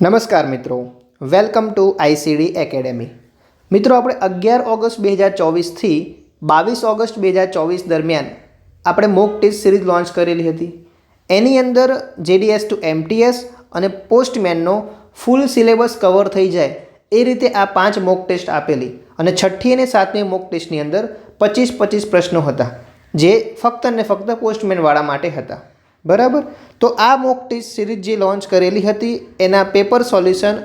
નમસ્કાર મિત્રો, welcome to ICD academy. મિત્રો, આપણે 11 ઓગસ્ટ 2024થી 22 ઓગસ્ટ 2024 દરમિયાન આપણે મોક ટેસ્ટ સિરીઝ લોન્ચ કરેલી હતી। એની અંદર જેડીએસ ટુ એમટીએસ અને પોસ્ટમેનનો ફૂલ સિલેબસ કવર થઈ જાય એ રીતે આ 5 મોક ટેસ્ટ આપેલી અને 6ઠ્ઠી અને 7મી મોક ટેસ્ટની અંદર 25 પ્રશ્નો હતા, જે ફક્ત ને ફક્ત પોસ્ટમેનવાળા માટે હતા। બરાબર, તો આ મોક ટેસ્ટ સિરીઝ જે લોન્ચ કરેલી હતી એના પેપર સોલ્યુશન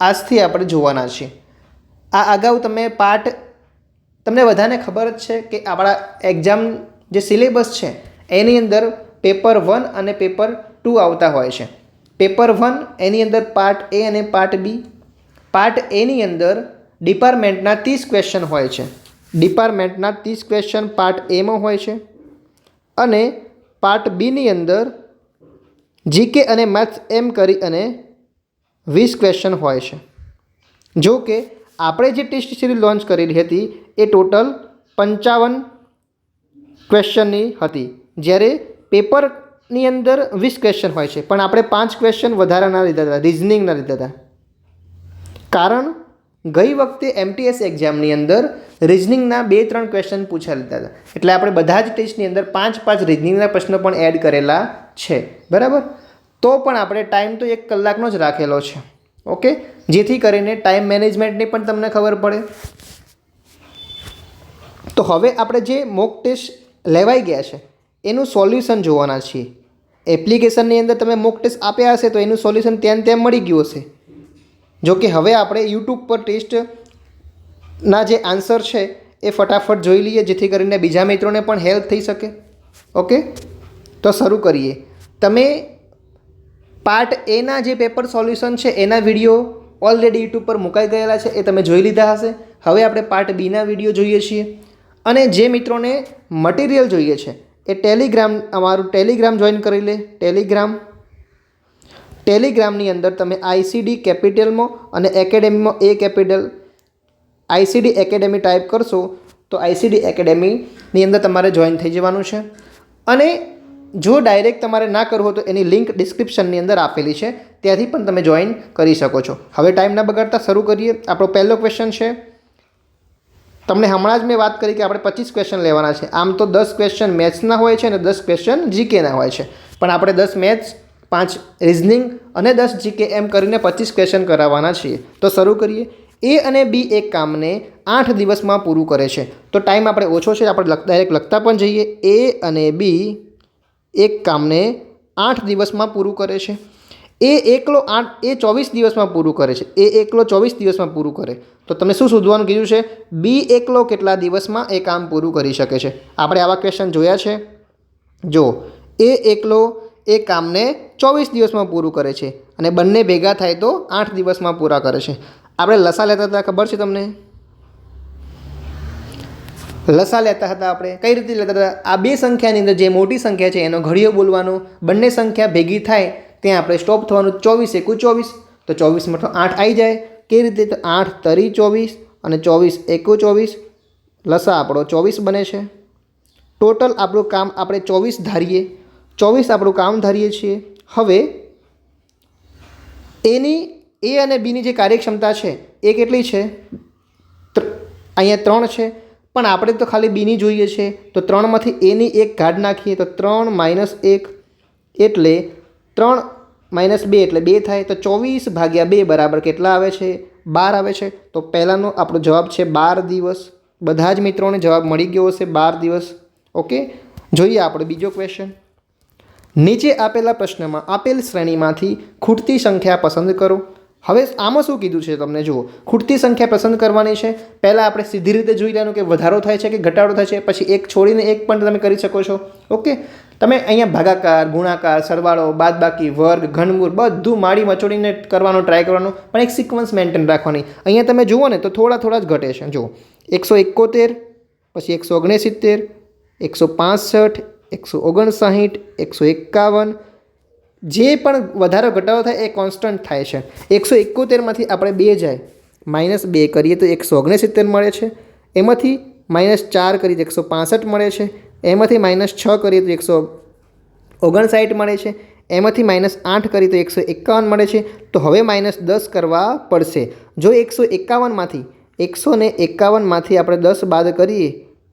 આજથી આપણે જોવાના છીએ। આ અગાઉ તમને બધાને ખબર જ છે કે આપણા એક્ઝામ જે સિલેબસ છે એની અંદર પેપર 1 અને પેપર 2 આવતા હોય છે। પેપર 1 એની અંદર પાર્ટ એ અને પાર્ટ બી। પાર્ટ એની અંદર ડિપાર્ટમેન્ટના 30 ક્વેશ્ચન હોય છે। ડિપાર્ટમેન્ટના 30 ક્વેશ્ચન પાર્ટ એમાં હોય છે અને પાર્ટ બીની અંદર જીકે અને મેથ્સ એમ કરી અને 20 ક્વેશ્ચન હોય છે। જો કે આપણે જે ટેસ્ટ સિરીઝ લોન્ચ કરેલી હતી એ ટોટલ 55 ક્વેશ્ચનની હતી, જ્યારે પેપરની અંદર 20 ક્વેશ્ચન હોય છે, પણ આપણે 5 ક્વેશ્ચન વધારાના લીધા હતા, રિઝનિંગના લીધા હતા। કારણ ગઈ વખતે એમટીએસ એક્ઝામની અંદર રિઝનિંગના 2-3 ક્વેશ્ચન પૂછાઈ લીધા હતા, એટલે આપણે બધા જ ટેસ્ટની અંદર 5 રિઝનિંગના પ્રશ્નો પણ એડ કરેલા છે। બરાબર, તો પણ આપણે ટાઈમ તો 1 કલાકનો જ રાખેલો છે। ઓકે, જેથી કરીને ટાઈમ મેનેજમેન્ટની પણ તમને ખબર પડે। તો હવે આપણે જે મોક ટેસ્ટ લેવાઈ ગયા છે એનું સોલ્યુશન જોવાના છીએ। એપ્લિકેશનની અંદર તમે મોક ટેસ્ટ આપ્યા હશે તો એનું સોલ્યુશન ત્યાં મળી ગયું હશે। જો કે હવે આપણે યુટ્યુબ પર ટેસ્ટના જે આન્સર છે એ ફટાફટ જોઈ લઈએ, જેથી કરીને બીજા મિત્રોને પણ હેલ્પ થઈ શકે। ઓકે, તો શરૂ કરીએ। તમે પાર્ટ એના જે પેપર સોલ્યુશન છે એના વિડીયો ઓલરેડી યુટ્યુબ પર મુકાઈ ગયેલા છે, એ તમે જોઈ લીધા હશે। હવે આપણે પાર્ટ બીના વિડીયો જોઈએ છીએ, અને જે મિત્રોને મટીરિયલ જોઈએ છે એ અમારું ટેલિગ્રામ જોઈન કરી લે। ટેલિગ્રામની અંદર તમે આઈસીડી કેપિટલમાં અને એકેડેમીમાં એ કેપિટલ આઈસીડી એકેડેમી ટાઈપ કરશો તો આઈસીડી એકેડેમીની અંદર તમારે જોઈન થઈ જવાનું છે। અને જો ડાયરેક્ટ તમારે ના કરવું હોય તો એની લિંક ડિસ્ક્રિપ્શનની અંદર આપેલી છે, ત્યાંથી પણ તમે જોઈન કરી શકો છો। હવે ટાઈમ ના બગાડતા શરૂ કરીએ। આપણો પહેલો ક્વેશ્ચન છે, તમને હમણાં જ મેં વાત કરી કે આપણે 25 ક્વેશ્ચન લેવાના છે। આમ તો 10 ક્વેશ્ચન મેથ્સના હોય છે અને 10 ક્વેશ્ચન જીકેના હોય છે, પણ આપણે 10 મેથ્સ, 5 રિઝનિંગ અને 10 જીકે એમ કરીને 25 ક્વેશ્ચન કરાવવાના છીએ। તો શરૂ કરીએ। એ અને બી એક કામને 8 દિવસમાં પૂરું કરે છે, તો ટાઈમ આપણે ઓછો છે, આપણે ડાયરેક્ટ લખતા પણ જઈએ। એ અને બી એક કામને 8 દિવસમાં પૂરું કરે છે। એ 24 દિવસમાં પૂરું કરે છે। એ એકલો 24 દિવસમાં પૂરું કરે, તો તમને શું શોધવાનું કીધું છે? બી એકલો કેટલા દિવસમાં એ કામ પૂરું કરી શકે છે? આપણે આવા ક્વેશ્ચન જોયા છે। જો એ એકલો એ કામને 24 દિવસમાં પૂરું કરે છે અને બંને ભેગા થાય તો 8 દિવસમાં પૂરા કરે છે। આપણે લસા લેતા હતા, ખબર છે તમને? લસા લેતા હતા આપણે કઈ રીતે લેતા હતા? આ બે સંખ્યાની અંદર જે મોટી સંખ્યા છે એનો ઘડિયો બોલવાનો, બંને સંખ્યા ભેગી થાય ત્યાં આપણે સ્ટોપ થવાનું। 24 એકુ 24, તો 24માં તો 8 આવી જાય। કેવી રીતે? તો 8 તરી 24 અને 24 એકુ 24, લસા આપણો 24 બને છે। ટોટલ આપણું કામ આપણે 24 ધારીએ, 24 આપણું કામ ધારીએ છીએ। હવે એ અને બીની જે કાર્યક્ષમતા છે એ કેટલી છે? અહીંયા 3 છે, પણ આપણે તો ખાલી બીની જોઈએ છે, તો 3માંથી એની એક કાઢ નાખીએ તો 3 - 1 એટલે 3 - 2 એટલે 2 થાય, તો 24/2 બરાબર કેટલા આવે છે? 12 આવે છે। તો પહેલાંનો આપણો જવાબ છે 12 દિવસ। બધા જ મિત્રોને જવાબ મળી ગયો હશે, 12 દિવસ। ઓકે, જોઈએ આપણે બીજો ક્વેશ્ચન। નીચે આપેલા પ્રશ્નમાં આપેલ શ્રેણીમાંથી ખૂટતી સંખ્યા પસંદ કરો। હવે આમાં શું કીધું છે તમને જુઓ, ખૂટતી સંખ્યા પસંદ કરવાની છે। પહેલાં આપણે સીધી રીતે જોઈ લેવાનું કે વધારો થાય છે કે ઘટાડો થાય છે, પછી એક છોડીને એક પણ તમે કરી શકો છો। ઓકે, તમે અહીંયા ભાગાકાર, ગુણાકાર, સરવાળો, બાદબાકી, વર્ગ, ઘનમૂળ બધું માળી મચોડીને કરવાનો ટ્રાય કરવાનો, પણ એક સિક્વન્સ મેન્ટેન રાખવાની। અહીંયા તમે જુઓ ને તો થોડા જ ઘટે છે। જુઓ 171, પછી 169, 165, 159, 151, જે પણ વધારો ઘટાડો થાય એ કોન્સ્ટન્ટ થાય છે। 171માંથી આપણે 2 જાય, -2 કરીએ તો 169 મળે છે। એમાંથી -4 કરીએ તો 165 મળે છે। એમાંથી -6 કરીએ તો 159 મળે છે। એમાંથી -8 કરી તો 151 મળે છે. તો હવે -10 કરવા પડશે. જો 151માંથી 151માંથી આપણે 10 બાદ કરીએ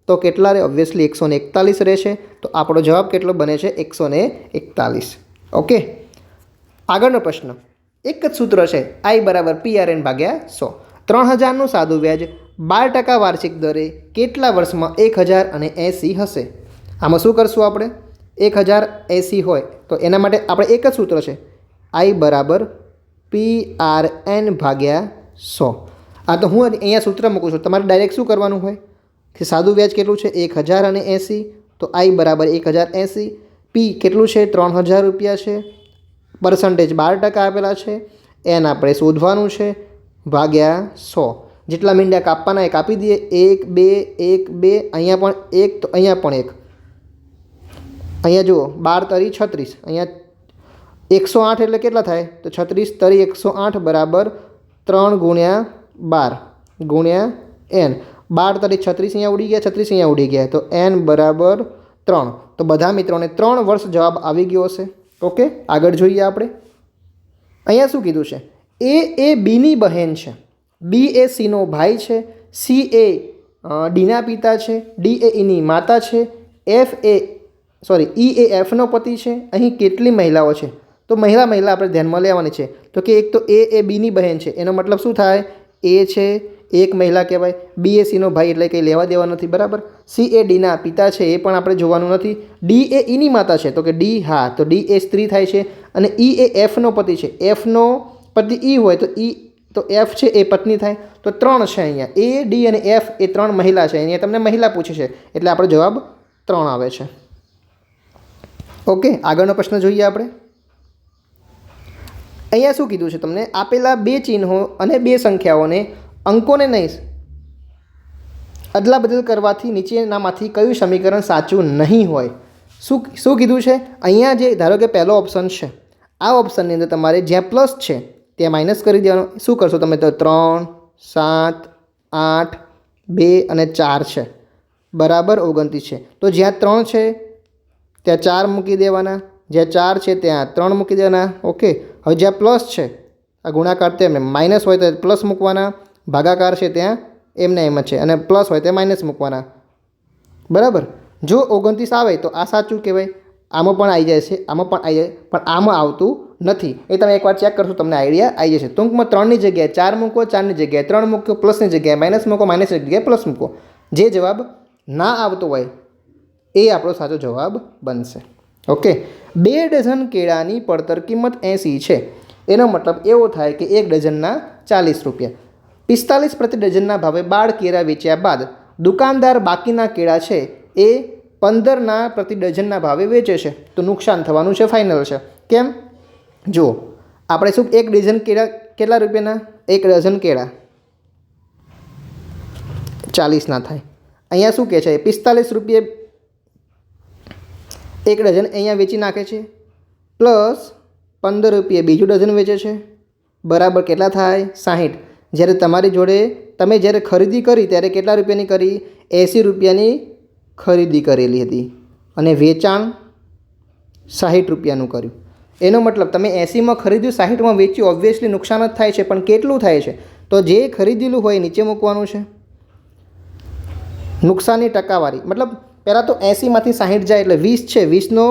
તો કેટલા રહે? ઓબ્વિયસલી 141 રહેશે. તો આપણો જવાબ કેટલો બને છે? 141. ઓકે, આગળનો પ્રશ્ન. એક જ સૂત્ર છે, I = PRN ભાગ્યા 100. 3000નું સાદું વ્યાજ 12% વાર્ષિક દરે કેટલા વર્ષમાં 1080 હશે? આમાં શું કરશું આપણે? 1080 હોય તો એના માટે આપણે એક જ સૂત્ર છે, I = PRN ભાગ્યા 100. આ તો હું અહીંયા સૂત્ર મૂકું છું. તમારે ડાયરેક્ટ શું કરવાનું હોય કે સાદું વ્યાજ કેટલું છે? 1080. તો I = 1080. P કેટલું છે? 3000 રૂપિયા છે. પરસન્ટેજ 12% આપેલા છે. એન આપણે શોધવાનું છે ભાગ્યા 100. જેટલા મીંડા કાપવાના એ કાપી દઈએ. 1 2 1 2, અહીંયા પણ 1, તો અહીંયા પણ 1. અહીંયા જુઓ 12 તરી 36, અહીંયા 108 એટલે કેટલા થાય? તો 36 તરી 108 બરાબર 3 × 12 × n. 12 તરી 36 અહીંયા ઉડી ગયા, 36 અહીંયા ઉડી ગયા, તો n બરાબર 3. તો બધા મિત્રોને 3 વર્ષ જવાબ આવી ગયો હશે. ઓકે, આગળ જોઈએ આપણે. અહીંયા શું કીધું છે? એ બીની બહેન છે, બી એ સીનો ભાઈ છે, સી એ ડીના પિતા છે, ડી એ ઈની માતા છે, ઈ એ એફનો પતિ છે. અહીં કેટલી મહિલાઓ છે? તો મહિલા આપણે ધ્યાનમાં લેવાની છે. તો કે એક તો એ બીની બહેન છે, એનો મતલબ શું થાય? એ છે એક મહિલા કહેવાય. બી એ સીનો ભાઈ એટલે કંઈ લેવા દેવા નથી, બરાબર. સી એ ડીના પિતા છે, એ પણ આપણે જોવાનું નથી. ડી એ ઈની માતા છે, તો કે ડી, હા, તો ડી એ સ્ત્રી થાય છે. અને ઈ એ એફનો પતિ છે, એફનો પતિ ઈ હોય તો એફ છે એ પત્ની થાય. તો 3 છે અહીંયા. એ ડી અને એફ એ 3 મહિલા છે. અહીંયા તમને મહિલા પૂછી છે એટલે આપણો જવાબ 3 આવે છે. ઓકે, આગળનો પ્રશ્ન જોઈએ આપણે. અહીંયા શું કીધું છે તમને? આપેલા 2 ચિહ્નો અને 2 સંખ્યાઓને અંકોને નહીં અદલા બદલ કરવાથી નીચેનામાંથી કયું સમીકરણ સાચું નહીં હોય? શું કીધું છે? અહીંયા જે ધારો કે પહેલો ઓપ્શન છે, આ ઓપ્શનની અંદર તમારે જ્યાં પ્લસ છે ત્યાં માઇનસ કરી દેવાનો. શું કરશો તમે? તો 3 7 8 2 અને 4 છે, બરાબર 29 છે. તો જ્યાં 3 છે ત્યાં 4 મૂકી દેવાના, જ્યાં 4 છે ત્યાં 3 મૂકી દેવાના. ઓકે, હવે જ્યાં પ્લસ છે, આ ગુણાકાર તેમ માઇનસ હોય તો પ્લસ મૂકવાના, ભાગાકાર છે ત્યાં એમને એમ જ છે, અને પ્લસ હોય તો માઇનસ મૂકવાના, બરાબર. જો 29 આવે તો આ સાચું કહેવાય. આમાં પણ આવી જાય છે, આમાં પણ આવી જાય, પણ આમાં આવતું નથી. એ તમે એકવાર ચેક કરશો, તમને આઈડિયા આવી જશે. ટૂંકમાં 3ની જગ્યાએ 4 મૂકો, 4ની જગ્યાએ 3 મૂકો, પ્લસની જગ્યાએ માઇનસ મૂકો, માઇનસની જગ્યાએ પ્લસ મૂકો. જે જવાબ ના આવતો હોય એ આપણો સાચો જવાબ બનશે. ઓકે, 2 ડઝન કેળાની પડતર કિંમત 80 છે. એનો મતલબ એવો થાય કે 1 ડઝનના 40 રૂપિયા. 45 પ્રતિ ડઝનના ભાવે 12 કેળા વેચ્યા બાદ દુકાનદાર બાકીના કેળા છે એ 15 પ્રતિ ડઝનના ભાવે વેચે છે, તો નુકસાન થવાનું છે, ફાઇનલ છે. કેમ? જુઓ, આપણે શું 1 ડઝન કેળા કેટલા રૂપિયાના? 1 ડઝન કેળા 40 થાય. અહીંયા શું કહે છે? 45 રૂપિયે 1 ડઝન અહીંયા વેચી નાખે છે, પ્લસ 15 રૂપિયે બીજું ડઝન વેચે છે, બરાબર કેટલા થાય? 60. જ્યારે તમારી જોડે તમે જ્યારે ખરીદી કરી ત્યારે કેટલા રૂપિયાની કરી? 80 રૂપિયાની ખરીદી કરેલી હતી અને વેચાણ 60 રૂપિયાનું કર્યું. એનો મતલબ તમે 80માં ખરીદ્યું, 60માં વેચ્યું, ઓબ્વિયસલી નુકસાન જ થાય છે, પણ કેટલું થાય છે? તો જે ખરીદેલું હોય નીચે મૂકવાનું છે. નુકસાનની ટકાવારી મતલબ પહેલાં તો 80માંથી 60 જાય એટલે 20 છે, 20નો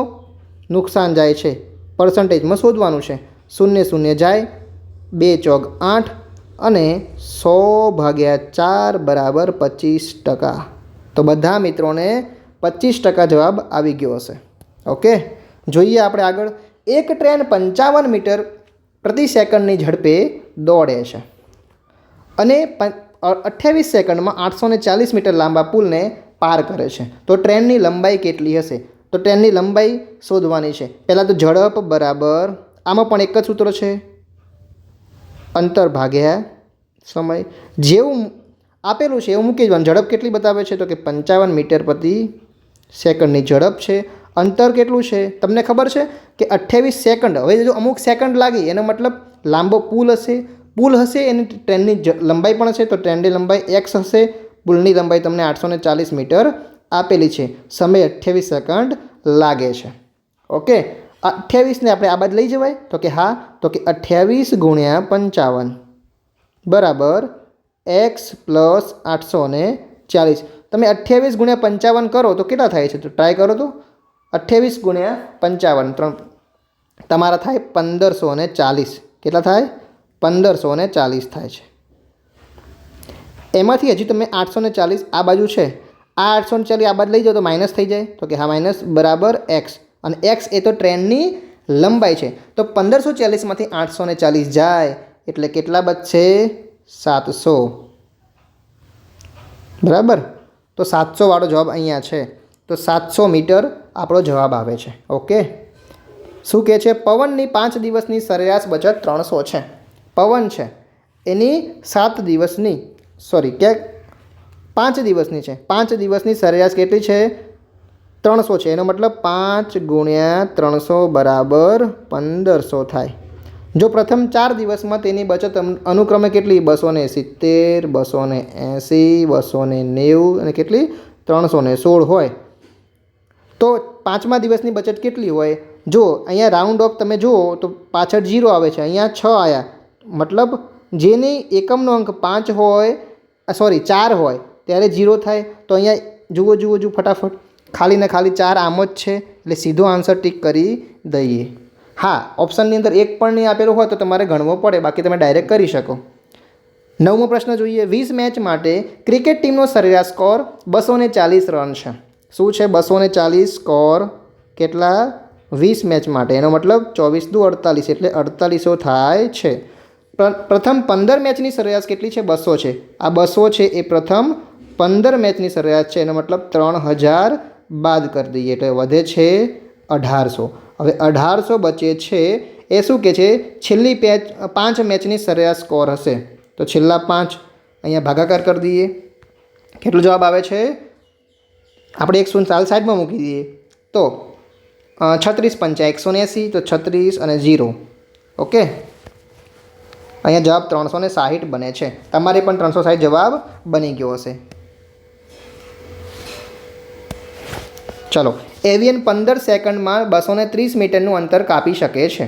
નુકસાન જાય છે, પર્સન્ટેજમાં શોધવાનું છે. 0 જાય, 2 ચોક 8 અને 100/4 બરાબર 25%. તો બધા મિત્રોને 25% જવાબ આવી ગયો હશે. ઓકે, જોઈએ આપણે આગળ. એક ટ્રેન 55 મીટર પ્રતિ સેકન્ડની ઝડપે દોડે છે અને 28 સેકન્ડમાં 840 મીટર લાંબા પુલને પાર કરે છે. તો ટ્રેનની લંબાઈ કેટલી હશે? તો ટ્રેનની લંબાઈ શોધવાની છે. પહેલાં તો ઝડપ બરાબર, આમાં પણ એક જ સૂત્ર છે, અંતર ભાગ્યા સમય. જેવું આપેલું છે એવું મૂકી દેવાનું. ઝડપ કેટલી બતાવે છે? તો કે 55 મીટર પ્રતિ સેકન્ડની ઝડપ છે. અંતર કેટલું છે તમને ખબર છે કે 28 સેકન્ડ. હવે જો અમુક સેકન્ડ લાગી એનો મતલબ લાંબો પુલ હશે એની ટ્રેનની લંબાઈ પણ હશે, તો ટ્રેનની લંબાઈ x હશે, પુલની લંબાઈ તમને 840 મીટર આપેલી છે, સમય 28 સેકન્ડ લાગે છે. ઓકે, 28ને આપણે આ બાદ લઈ જવાય? તો કે હા. તો કે 28 ગુણ્યા 55 બરાબર x પ્લસ 840. તમે 28 ગુણ્યા 55 કરો તો કેટલા થાય છે? તો ટ્રાય કરો તો 28 ગુણ્યા 55 તમારા થાય 1540. કેટલા થાય? 1540 થાય છે. એમાંથી હજી તમે 840 આ બાજુ છે, આ 840 આ બાજુ લઈ જાઓ તો માઇનસ થઈ જાય. તો કે હા માઇનસ બરાબર એક્સ, અને એક્સ એ તો ટ્રેનની લંબાઈ છે. તો 1540માંથી 840 જાય એટલે કેટલા બચશે? 700. બરાબર. તો 700 વાળો જવાબ અહીંયા છે. તો 700 મીટર આપણો જવાબ આવે છે. ઓકે. શું કહે છે? પવનની 5 દિવસની સરેરાશ બચત 300 છે. પવન છે એની 7 દિવસની કે 5 દિવસની છે. 5 દિવસની સરેરાશ કેટલી છે? 300 છે. એનો મતલબ 5 ગુણ્યા 300 બરાબર 1500 થાય. જો પ્રથમ 4 દિવસમાં તેની બચત અનુક્રમે કેટલી? 270, 280, 290 અને કેટલી? 316 હોય તો 5મા દિવસની બચત કેટલી હોય? જો અહીંયા રાઉન્ડ ઓફ તમે જુઓ તો પાછળ 0 આવે છે, અહીંયા 6 આવ્યા. મતલબ જેની એકમનો અંક 5 હોય 4 હોય ત્યારે 0 થાય. તો અહીંયા જુઓ ફટાફટ ખાલી ને ખાલી 4 આમ જ છે એટલે સીધો આન્સર ટીક કરી દઈએ. હા, ઓપ્શનની અંદર એક પણ નહીં આપેલું હોય તો તમારે ગણવો પડે, બાકી તમે ડાયરેક્ટ કરી શકો. 9મો પ્રશ્ન જોઈએ. 20 મેચ માટે ક્રિકેટ ટીમનો સરેરાશ સ્કોર 240 રન છે. શું છે? 240 સ્કોર કેટલા? 20 મેચ માટે. એનો મતલબ 24 દુ 48 એટલે 4800 થાય છે. પ્રથમ 15 મેચની સરેરાશ કેટલી છે? 200 છે. આ 200 છે એ પ્રથમ 15 મેચની સરેરાશ છે. એનો મતલબ 3000 બાદ કરી દઈએ એટલે વધે છે 1800. હવે 1800 બચે છે એ શું કહે છે? છેલ્લી 5 મેચની સરેરાશ સ્કોર હશે. તો છેલ્લા 5 અહીંયા ભાગાકાર કરી દઈએ. કેટલો જવાબ આવે છે? આપણે 100 સાઈડમાં મૂકી દઈએ તો 36 પંચા 180, તો 36 અને 0. ઓકે. અહીંયા જવાબ 360 બને છે. તમારે પણ 360 જવાબ બની ગયો હશે. ચલો. એવિયન 15 સેકન્ડમાં 230 મીટરનું અંતર કાપી શકે છે.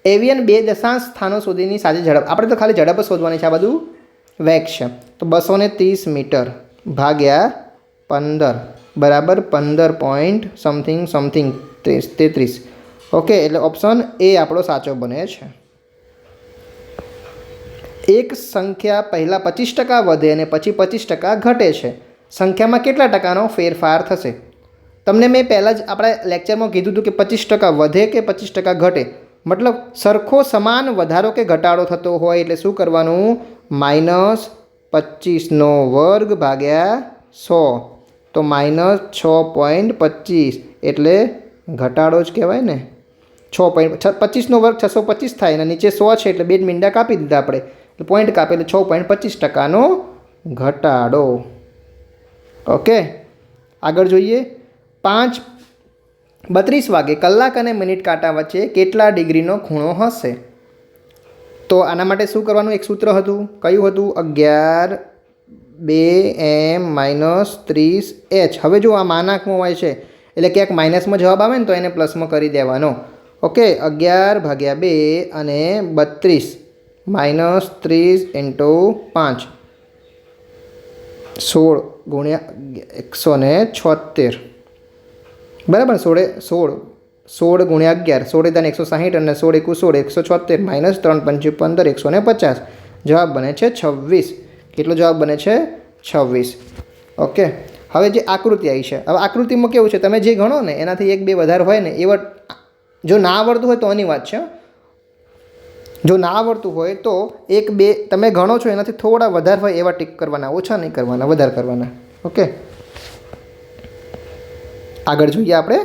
એવિયન 2 દશાંશ સ્થાનો સુધીની સાચી ઝડપ, આપણે તો ખાલી ઝડપ જ શોધવાની છે, આ બધું વેગ છે. તો 230 મીટર ભાગ્યા 15 બરાબર 15 પોઈન્ટ સમથિંગ 33. ઓકે. એટલે ઓપ્શન એ આપણો સાચો બને છે. એક સંખ્યા પહેલાં 25% વધે અને પછી 25% ઘટે છે. સંખ્યામાં કેટલા ટકાનો ફેરફાર થશે? તમને મેં પહેલાં જ આપણા લેક્ચરમાં કીધું હતું કે 25% વધે કે 25% ઘટે. મતલબ સરખો સમાન વધારો કે ઘટાડો થતો હોય એટલે શું કરવાનું? -25નો વર્ગ ભાગ્યા 100. તો -6.25 એટલે ઘટાડો જ કહેવાય ને. 6.25નો વર્ગ 625 થાય અને નીચે 100 છે એટલે 2 મીંડા કાપી દીધા આપણે. એટલે પોઈન્ટ કાપે એટલે 6.25%નો ઘટાડો. ઓકે. આગળ જોઈએ. 5:32 વાગે કલાક અને મિનિટ કાંટા વચ્ચે કેટલા ડિગ્રીનો ખૂણો હશે? તો આના માટે શું કરવાનું? એક સૂત્ર હતું. કયું હતું? 11m-30h. હવે જો આ માનાંકમાં હોય છે એટલે ક્યાંક માઇનસમાં જવાબ આવે ને તો એને પ્લસમાં કરી દેવાનો. ઓકે. 11/2 અને 32 -30 × 5 16 ગુણ્યા 176 બરાબર. 16 ગુણ્યા 11 16 × 160 અને 16 × 16 176 -3 × 15 150. જવાબ બને છે 26. કેટલો જવાબ બને છે? 26. ઓકે. હવે જે આકૃતિ આવી છે, હવે આકૃતિમાં કેવું છે? તમે જે ગણો ને એનાથી 1-2 વધારે હોય ને એવા, જો ના આવડતું હોય તો આની વાત છે. જો ના આવડતું હોય તો 1-2 તમે ગણો છો એનાથી થોડા વધારે હોય એવા ટીક કરવાના, ઓછા નહીં કરવાના, વધારે કરવાના. ઓકે. આગળ જોઈએ આપણે.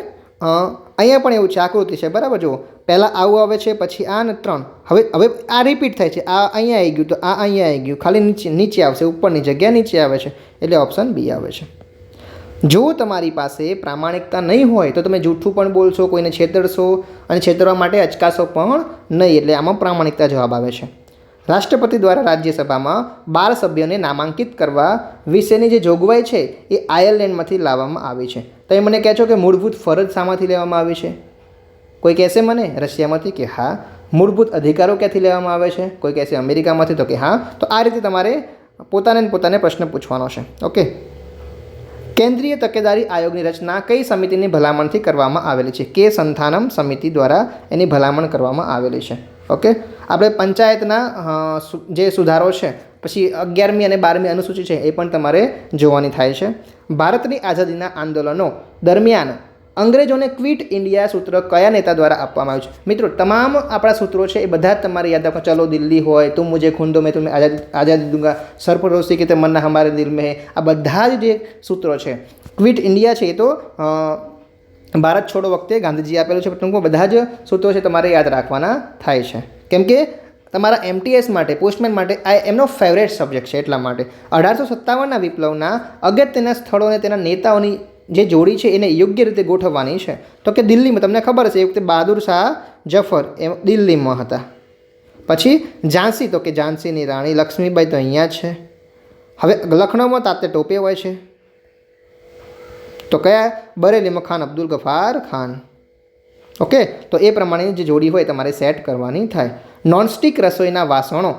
અહીંયા પણ એવું છે, આકૃતિ છે બરાબર. જુઓ, પહેલાં આવું આવે છે, પછી આ ને 3. હવે આ રિપીટ થાય છે. આ અહીંયા આવી ગયું તો આ અહીંયા આવી ગયું, ખાલી નીચે આવશે, ઉપરની જગ્યા નીચે આવે છે એટલે ઓપ્શન બી આવે છે. જો તમારી પાસે પ્રામાણિકતા નહીં હોય તો તમે જૂઠું પણ બોલશો, કોઈને છેતરશો અને છેતરવા માટે અચકાશો પણ નહીં, એટલે આમાં પ્રામાણિકતા જવાબ આવે છે. રાષ્ટ્રપતિ દ્વારા રાજ્યસભામાં 12 સભ્યોને નામાંકિત કરવા વિશેની જે જોગવાઈ છે એ આયર્લેન્ડમાંથી લાવવામાં આવી છે. તમે મને કહે છો કે મૂળભૂત ફરજ શામાંથી લેવામાં આવી છે? કોઈ કહેશે મને રશિયામાંથી કે હા. મૂળભૂત અધિકારો ક્યાંથી લેવામાં આવે છે? કોઈ કહેશે અમેરિકામાંથી, તો કે હા. તો આ રીતે તમારે પોતાને પ્રશ્ન પૂછવાનો છે. ઓકે. કેન્દ્રીય તકેદારી આયોગની રચના કઈ સમિતિની ભલામણથી કરવામાં આવેલી છે? કે સંથાનમ સમિતિ દ્વારા એની ભલામણ કરવામાં આવેલી છે. ઓકે. આપણે પંચાયતના જે સુધારો છે, પછી 11મી અને 12મી અનુસૂચિ છે એ પણ તમારે જોવાની થાય છે. ભારતની આઝાદીના આંદોલનો દરમિયાન અંગ્રેજોને ક્વિટ ઇન્ડિયા સૂત્ર કયા નેતા દ્વારા આપવામાં આવ્યું છે? મિત્રો, તમામ આપણા સૂત્રો છે એ બધા જ તમારે યાદ રાખો. ચલો દિલ્હી હોય, તુમ મુझे ખૂન દો, મેં તમને આઝાદી દૂંગા, સરફરોશી કે તમન્ના હમારે દિલ મેં હે, આ બધા જ જે સૂત્રો છે, ક્વિટ ઇન્ડિયા છે એ તો ભારત છોડો વખતે ગાંધીજી આપેલું છે. ટૂંકમાં બધા જ સૂત્રો છે તમારે યાદ રાખવાના થાય છે, કેમ કે તમારા MTS માટે, પોસ્ટમેન માટે આ એમનો ફેવરેટ સબ્જેક્ટ છે. એટલા માટે 1857ના વિપ્લવના અગત્યના સ્થળો અને તેના નેતાઓની જે જોડી છે એને યોગ્ય રીતે ગોઠવવાની છે. તો કે દિલ્હીમાં તમને ખબર હશે એ વખતે બહાદુર શાહ જફર એ દિલ્હીમાં હતા. પછી ઝાંસી, તો કે ઝાંસીની રાણી લક્ષ્મીબાઈ તો અહીંયા છે. હવે લખનૌમાં તાતે ટોપે હોય છે. તો કયા? બરેલીમાં ખાન અબ્દુલ ગફાર ખાન. ઓકે. તો એ પ્રમાણેની જે જોડી હોય તમારે સેટ કરવાની થાય. નોનસ્ટિક રસોઈના વાસણો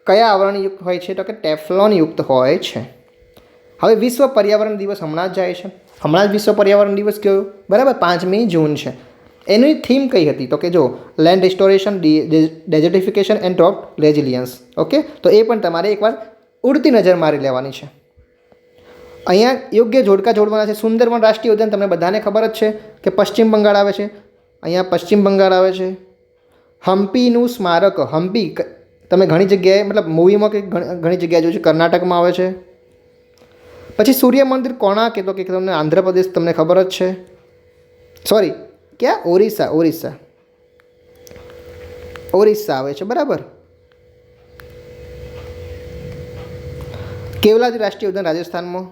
કયા આવરણયુક્ત હોય છે? તો કે ટેફલોનયુક્ત હોય છે. હવે વિશ્વ પર્યાવરણ દિવસ હમણાં જ જાય છે. હમણાં જ વિશ્વ પર્યાવરણ દિવસ ગયો, બરાબર, 5મી જૂન છે. એની થીમ કઈ હતી? તો કે જો land restoration, ડેઝર્ટિફિકેશન and drop resilience. Okay. તો એ પણ તમારે એકવાર ઉડતી નજર મારી લેવાની છે. અહીંયા યોગ્ય જોડકા જોડવાના છે. સુંદરવન રાષ્ટ્રીય ઉદ્યાન તમને બધાને ખબર જ છે કે પશ્ચિમ બંગાળ આવે છે. અહીંયા પશ્ચિમ બંગાળ આવે છે. હમ્પીનું સ્મારક, હમ્પી તમે ઘણી જગ્યાએ, મતલબ મૂવીમાં કે ઘણી જગ્યાએ જોયું છે, કર્ણાટકમાં આવે છે. પછી સૂર્ય મંદિર કોણાર્ક, તો કે તમને આંધ્રપ્રદેશ તમને ખબર જ છે. સોરી, ક્યાં? ઓરિસ્સા આવે છે, બરાબર. કેવલાદી રાષ્ટ્રીય ઉદ્યાન રાજસ્થાનમાં.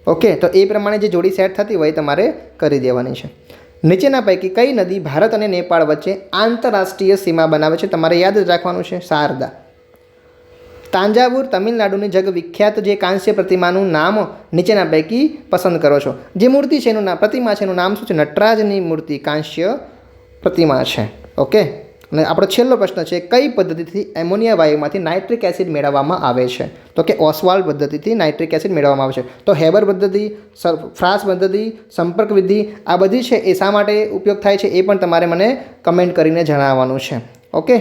ઓકે. તો એ પ્રમાણે જે જોડી સેટ થતી હોય તમારે કરી દેવાની છે. નીચેના પૈકી કઈ નદી ભારત અને નેપાળ વચ્ચે આંતરરાષ્ટ્રીય સીમા બનાવે છે? તમારે યાદ જ રાખવાનું છે, શારદા. તાંજાવુર તમિલનાડુની જગ વિખ્યાત જે કાંસ્ય પ્રતિમાનું નામ નીચેના પૈકી પસંદ કરો છો? જે મૂર્તિ છે એનું નામ, પ્રતિમા છે એનું નામ શું છે? નટરાજની મૂર્તિ કાંસ્ય પ્રતિમા છે. ઓકે. અને આપણો છેલ્લો પ્રશ્ન છે, કઈ પદ્ધતિથી એમોનિયા વાયુમાંથી નાઇટ્રિક એસિડ મેળવવામાં આવે છે? તો કે ઓસ્વાલ્ડ પદ્ધતિથી નાઇટ્રિક એસિડ મેળવવામાં આવે છે. તો હેબર પદ્ધતિ, ફ્રાસ પદ્ધતિ, સંપર્ક વિધિ, આ બધી છે એ શા માટે ઉપયોગ થાય છે એ પણ તમારે મને કમેન્ટ કરીને જણાવવાનું છે. ઓકે.